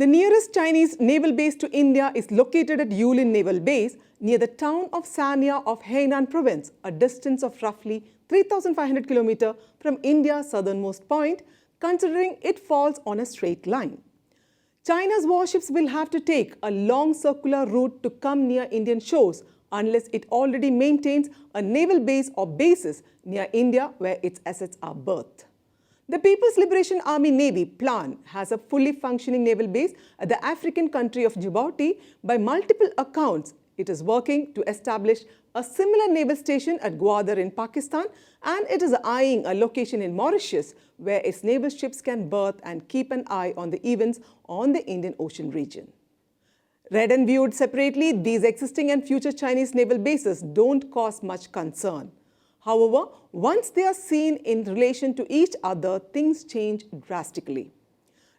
The nearest Chinese naval base to India is located at Yulin Naval Base near the town of Sanya of Hainan province, a distance of roughly 3,500 km from India's southernmost point, considering it falls on a straight line. China's warships will have to take a long circular route to come near Indian shores unless it already maintains a naval base or bases near India where its assets are berthed. The People's Liberation Army Navy plan has a fully functioning naval base at the African country of Djibouti. By multiple accounts, it is working to establish a similar naval station at Gwadar in Pakistan, and it is eyeing a location in Mauritius where its naval ships can berth and keep an eye on the events on the Indian Ocean region. Read and viewed separately, these existing and future Chinese naval bases don't cause much concern. However, once they are seen in relation to each other, things change drastically.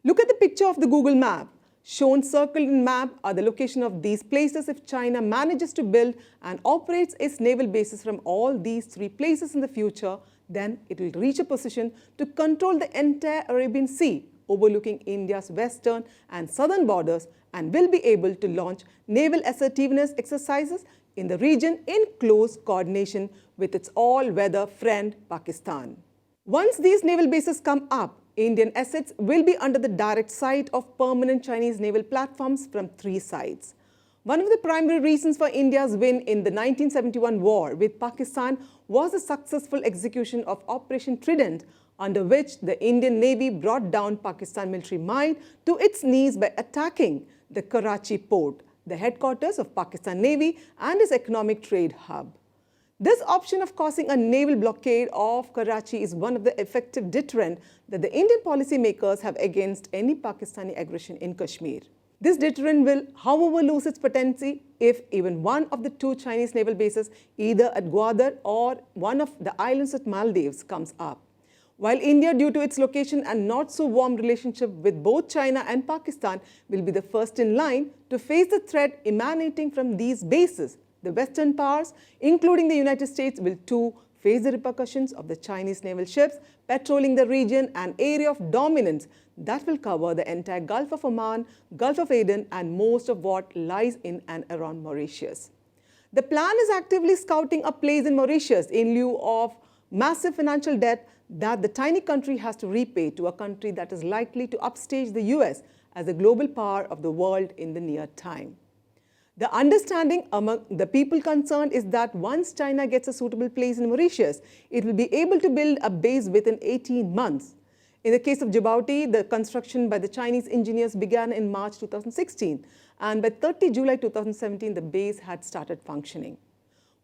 Look at the picture of the Google map. Shown circled in map are the location of these places if China manages to build and operates its naval bases from all these three places in the future, then it will reach a position to control the entire Arabian Sea, overlooking India's western and southern borders, and will be able to launch naval assertiveness exercises in the region in close coordination with its all-weather friend Pakistan. Once these naval bases come up, Indian assets will be under the direct sight of permanent Chinese naval platforms from three sides. One of the primary reasons for India's win in the 1971 war with Pakistan was the successful execution of Operation Trident, under which the Indian Navy brought down Pakistan military might to its knees by attacking the Karachi port, the headquarters of Pakistan Navy and its economic trade hub. This option of causing a naval blockade of Karachi is one of the effective deterrent that the Indian policymakers have against any Pakistani aggression in Kashmir. This deterrent will, however, lose its potency if even one of the two Chinese naval bases, either at Gwadar or one of the islands at Maldives, comes up. While India, due to its location and not so warm relationship with both China and Pakistan, will be the first in line to face the threat emanating from these bases, the Western powers, including the United States, will too face the repercussions of the Chinese naval ships patrolling the region, an area of dominance that will cover the entire Gulf of Oman, Gulf of Aden, and most of what lies in and around Mauritius. The plan is actively scouting a place in Mauritius in lieu of massive financial debt that the tiny country has to repay to a country that is likely to upstage the US as the global power of the world in the near time. The understanding among the people concerned is that once China gets a suitable place in Mauritius, it will be able to build a base within 18 months. In the case of Djibouti, the construction by the Chinese engineers began in March 2016, and by 30 July 2017, the base had started functioning.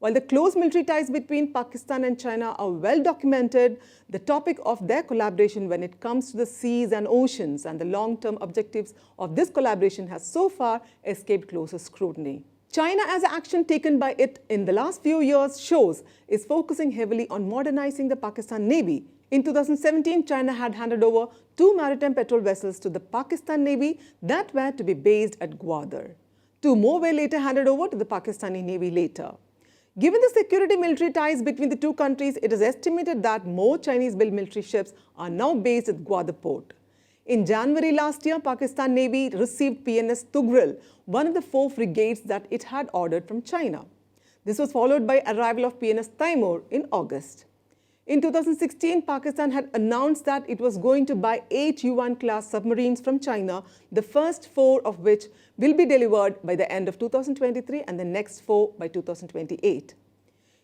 While the close military ties between Pakistan and China are well documented, the topic of their collaboration when it comes to the seas and oceans and the long-term objectives of this collaboration has so far escaped closer scrutiny. China, as action taken by it in the last few years shows, is focusing heavily on modernizing the Pakistan Navy. In 2017, China had handed over 2 maritime patrol vessels to the Pakistan Navy that were to be based at Gwadar. 2 more were later handed over to the Pakistani Navy later. Given the security military ties between the two countries, it is estimated that more Chinese-built military ships are now based at Gwadar port. In January last year, Pakistan Navy received PNS Tugril, one of the 4 frigates that it had ordered from China. This was followed by arrival of PNS Timur in August. In 2016, Pakistan had announced that it was going to buy 8 Yuan-class submarines from China, the first 4 of which will be delivered by the end of 2023 and the next 4 by 2028.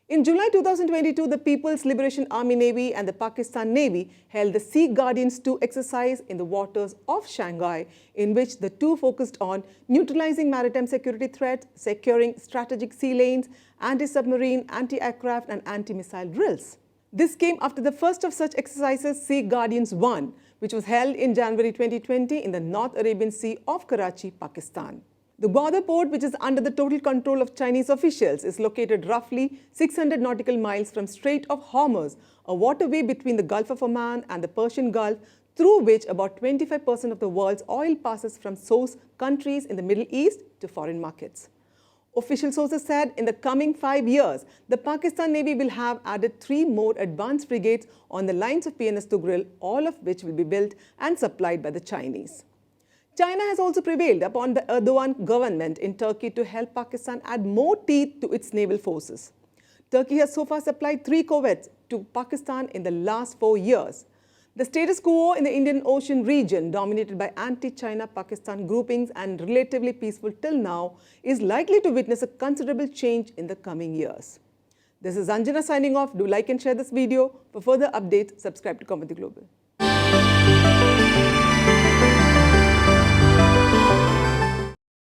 In July 2022, the People's Liberation Army Navy and the Pakistan Navy held the Sea Guardians 2 exercise in the waters of Shanghai, in which the two focused on neutralizing maritime security threats, securing strategic sea lanes, anti-submarine, anti-aircraft, and anti-missile drills. This came after the first of such exercises, Sea Guardians 1, which was held in January 2020 in the North Arabian Sea of Karachi, Pakistan. The Gwadar port, which is under the total control of Chinese officials, is located roughly 600 nautical miles from Strait of Hormuz, a waterway between the Gulf of Oman and the Persian Gulf, through which about 25% of the world's oil passes from source countries in the Middle East to foreign markets. Official sources said in the coming 5 years, the Pakistan Navy will have added 3 more advanced frigates on the lines of PNS Tugril, all of which will be built and supplied by the Chinese. China has also prevailed upon the Erdogan government in Turkey to help Pakistan add more teeth to its naval forces. Turkey has so far supplied 3 corvettes to Pakistan in the last 4 years. The status quo in the Indian Ocean region, dominated by anti-China Pakistan groupings and relatively peaceful till now, is likely to witness a considerable change in the coming years. This is Anjana signing off. Do like and share this video. For further updates, subscribe to Kaumudy Global.